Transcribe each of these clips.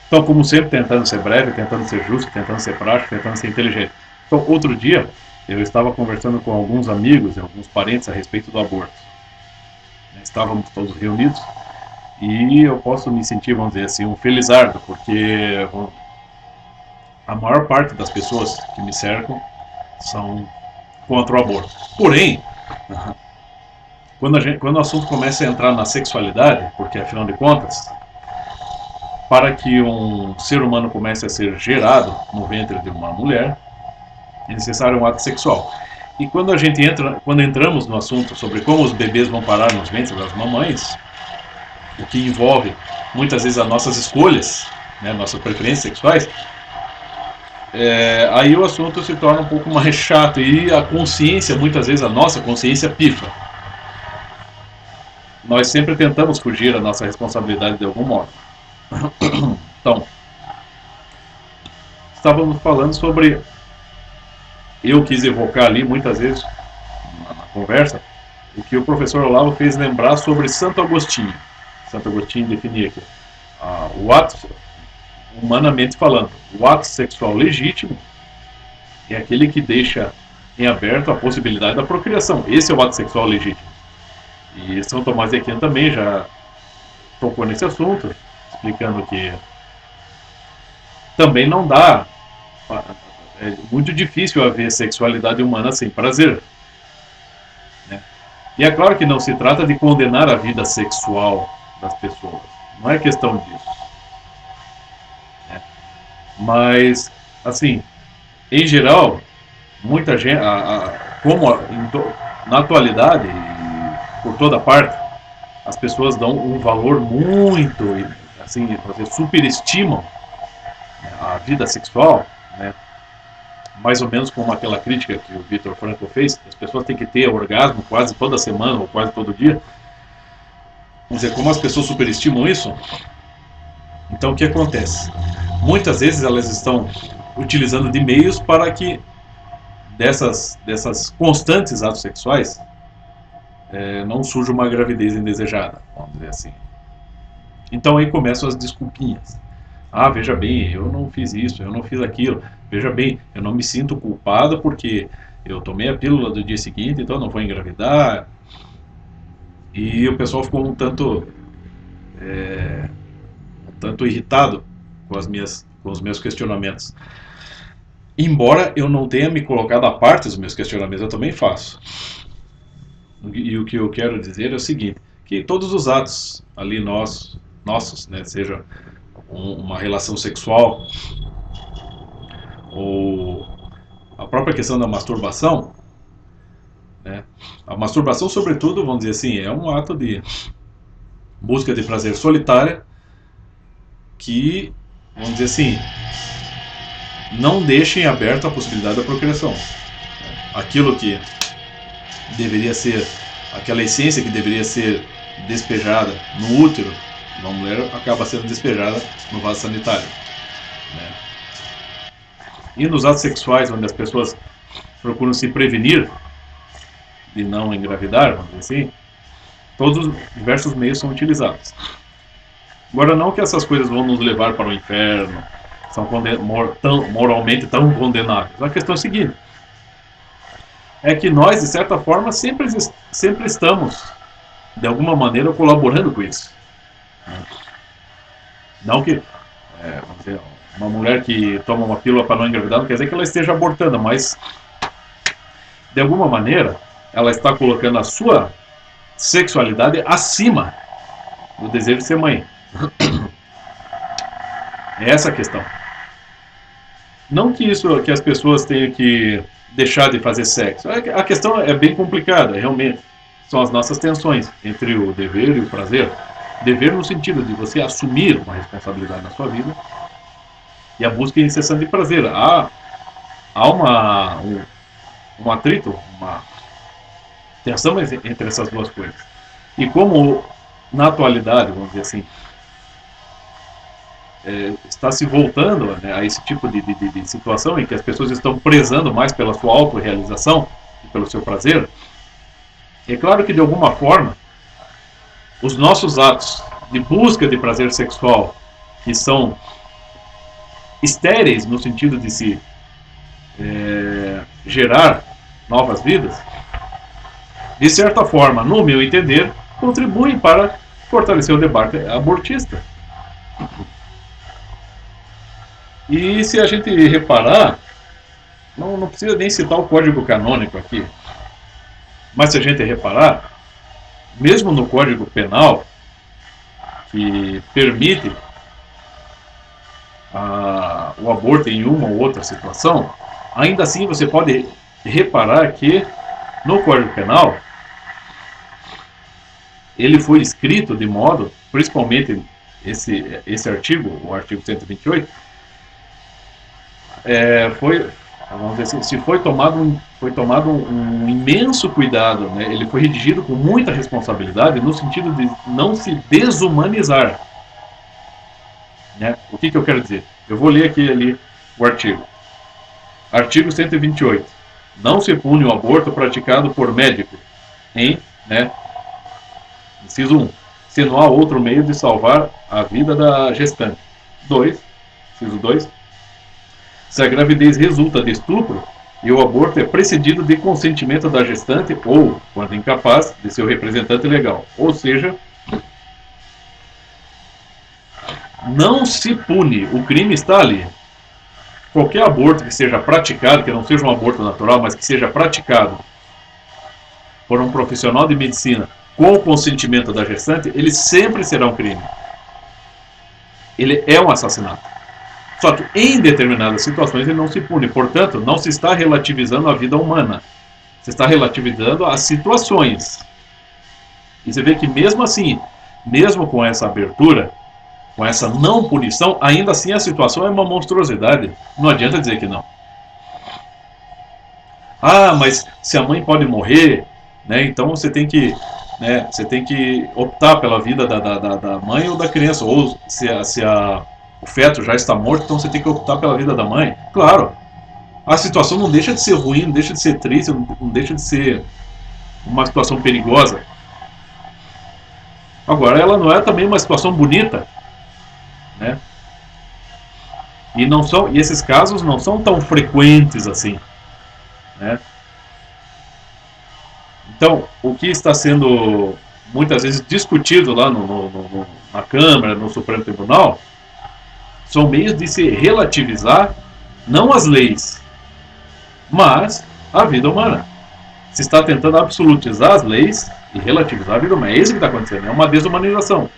Então, como sempre, tentando ser breve, tentando ser justo, tentando ser prático, tentando ser inteligente. Então, outro dia, eu estava conversando com alguns amigos e alguns parentes a respeito do aborto. Estávamos todos reunidos e eu posso me sentir, vamos dizer assim, um felizardo, porque a maior parte das pessoas que me cercam são contra o aborto. Porém, quando o assunto começa a entrar na sexualidade, porque afinal de contas, para que um ser humano comece a ser gerado no ventre de uma mulher, é necessário um ato sexual. E quando entramos no assunto sobre como os bebês vão parar nos ventres das mamães, o que envolve muitas vezes as nossas escolhas, né, nossas preferências sexuais, aí o assunto se torna um pouco mais chato e a consciência, muitas vezes a nossa consciência pifa. Nós sempre tentamos fugir da nossa responsabilidade de algum modo. Então, estávamos falando sobre. Eu quis evocar ali muitas vezes na conversa o que o professor Olavo fez lembrar sobre Santo Agostinho. Santo Agostinho definia aqui o ato, humanamente falando, o ato sexual legítimo é aquele que deixa em aberto a possibilidade da procriação. Esse é o ato sexual legítimo. E São Tomás de Aquino também já tocou nesse assunto, explicando que também não dá. É muito difícil haver sexualidade humana sem prazer. Né? E é claro que não se trata de condenar a vida sexual das pessoas. Não é questão disso. Né? Mas, assim, em geral, muita gente, na atualidade, por toda parte, as pessoas dão um valor muito, assim, superestimam a vida sexual, né? Mais ou menos como aquela crítica que o Viktor Frankl fez, as pessoas têm que ter orgasmo quase toda semana ou quase todo dia. Vamos dizer, como as pessoas superestimam isso, então o que acontece? Muitas vezes elas estão utilizando de meios para que dessas constantes atos sexuais não surja uma gravidez indesejada, vamos dizer assim. Então aí começam as desculpinhas. Ah, veja bem, eu não fiz isso, eu não fiz aquilo. Veja bem, eu não me sinto culpada porque eu tomei a pílula do dia seguinte, então eu não vou engravidar. E o pessoal ficou um tanto irritado com os meus questionamentos. Embora eu não tenha me colocado à parte dos meus questionamentos, eu também faço. E o que eu quero dizer é o seguinte, que todos os atos ali nossos, né, seja uma relação sexual ou a própria questão da masturbação, né, a masturbação, sobretudo, vamos dizer assim, é um ato de busca de prazer solitária que, vamos dizer assim, não deixa em aberto a possibilidade da procriação. Aquilo que deveria ser, aquela essência que deveria ser despejada no útero de uma mulher acaba sendo despejada no vaso sanitário. Né? E nos atos sexuais, onde as pessoas procuram se prevenir de não engravidar, vamos dizer assim, todos os diversos meios são utilizados. Agora, não que essas coisas vão nos levar para o inferno, são moralmente tão condenáveis. A questão é a seguinte, é que nós, de certa forma, sempre estamos, de alguma maneira, colaborando com isso. Não que, vamos dizer, uma mulher que toma uma pílula para não engravidar não quer dizer que ela esteja abortando, mas, de alguma maneira, ela está colocando a sua sexualidade acima do desejo de ser mãe. É essa a questão. Não que as pessoas tenham que deixar de fazer sexo. A questão é bem complicada, realmente. São as nossas tensões entre o dever e o prazer. Dever no sentido de você assumir uma responsabilidade na sua vida e a busca incessante de prazer. Há um atrito, uma tensão entre essas duas coisas. E como na atualidade, vamos dizer assim, está se voltando, né, a esse tipo de situação em que as pessoas estão prezando mais pela sua autorrealização e pelo seu prazer, é claro que de alguma forma os nossos atos de busca de prazer sexual, que são estéreis no sentido de se gerar novas vidas, de certa forma, no meu entender, contribuem para fortalecer o debate abortista. E se a gente reparar, não precisa nem citar o Código Canônico aqui, mas se a gente reparar, mesmo no Código Penal, que permite o aborto em uma ou outra situação, ainda assim você pode reparar que no Código Penal ele foi escrito de modo, principalmente esse artigo, o artigo 128, vamos dizer assim, se foi tomado um imenso cuidado, né? Ele foi redigido com muita responsabilidade no sentido de não se desumanizar, né? O que eu quero dizer? Eu vou ler aqui ali o artigo. Artigo 128. Não se pune o aborto praticado por médico em, né, inciso 1, se não há outro meio de salvar a vida da gestante. 2, inciso 2, se a gravidez resulta de estupro e o aborto é precedido de consentimento da gestante ou, quando incapaz, de seu representante legal. Ou seja, não se pune, o crime está ali. Qualquer aborto que seja praticado, que não seja um aborto natural, mas que seja praticado por um profissional de medicina com o consentimento da gestante, ele sempre será um crime. Ele é um assassinato. Só que em determinadas situações ele não se pune. Portanto, não se está relativizando a vida humana. Se está relativizando as situações. E você vê que mesmo assim, mesmo com essa abertura, com essa não punição, ainda assim a situação é uma monstruosidade. Não adianta dizer que não. Ah, mas se a mãe pode morrer, né, então você tem que optar pela vida da mãe ou da criança. Ou o feto já está morto, então você tem que optar pela vida da mãe. Claro, a situação não deixa de ser ruim, não deixa de ser triste, não deixa de ser uma situação perigosa. Agora, ela não é também uma situação bonita, né? E esses casos não são tão frequentes assim, né? Então, o que está sendo muitas vezes discutido lá na Câmara, no Supremo Tribunal, são meios de se relativizar não as leis, mas a vida humana. Se está tentando absolutizar as leis e relativizar a vida humana. É isso que está acontecendo, é uma desumanização.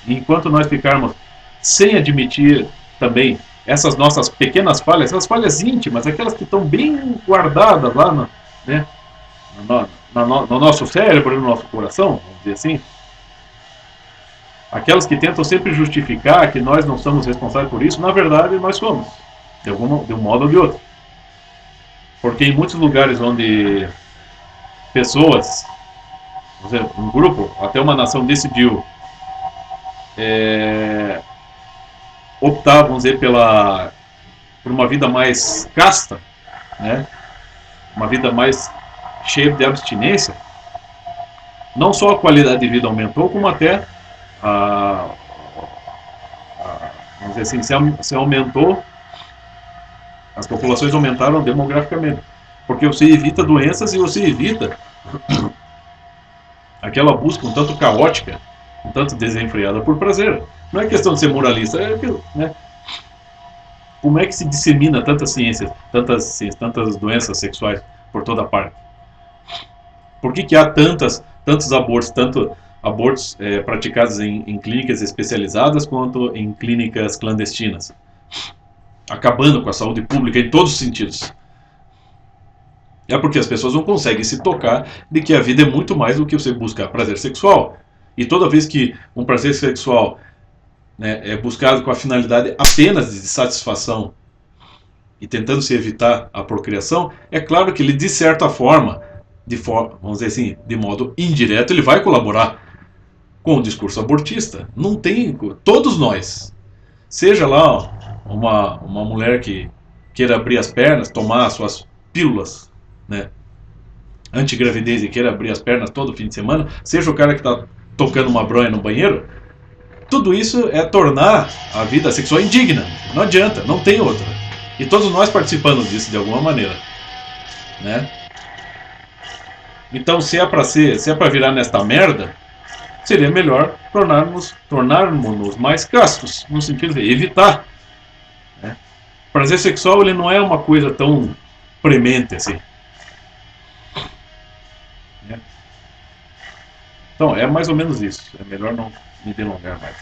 E enquanto nós ficarmos sem admitir também essas nossas pequenas falhas, essas falhas íntimas, aquelas que estão bem guardadas lá no nosso cérebro, no nosso coração, vamos dizer assim, aquelas que tentam sempre justificar que nós não somos responsáveis por isso, na verdade nós somos, de um modo ou de outro. Porque em muitos lugares onde pessoas, um grupo, até uma nação decidiu optar, vamos dizer, por uma vida mais casta, né? Uma vida mais cheia de abstinência, não só a qualidade de vida aumentou, como até vamos dizer assim, se aumentou, as populações aumentaram demograficamente, porque você evita doenças e você evita aquela busca um tanto caótica, um tanto desenfreada por prazer. Não é questão de ser moralista, né? Como é que se dissemina tantas ciências, tantas doenças sexuais por toda parte? Por que há tantos abortos, tanto abortos praticados em clínicas especializadas quanto em clínicas clandestinas? Acabando com a saúde pública em todos os sentidos. É porque as pessoas não conseguem se tocar de que a vida é muito mais do que você buscar prazer sexual. E toda vez que um prazer sexual, né, é buscado com a finalidade apenas de satisfação e tentando se evitar a procriação, é claro que ele, de certa forma, vamos dizer assim, de modo indireto, ele vai colaborar com o discurso abortista. Não tem, todos nós, seja lá uma mulher que queira abrir as pernas, tomar as suas pílulas, né, antigravidez e queira abrir as pernas todo fim de semana, seja o cara que está tocando uma bronha no banheiro, tudo isso é tornar a vida sexual indigna. Não adianta, não tem outra. E todos nós participamos disso de alguma maneira, né? Então, se é para virar nesta merda, seria melhor tornarmos-nos mais castos, no sentido de evitar, né? Prazer sexual, ele não é uma coisa tão premente assim, né? Então, é mais ou menos isso. É melhor não me delongar mais.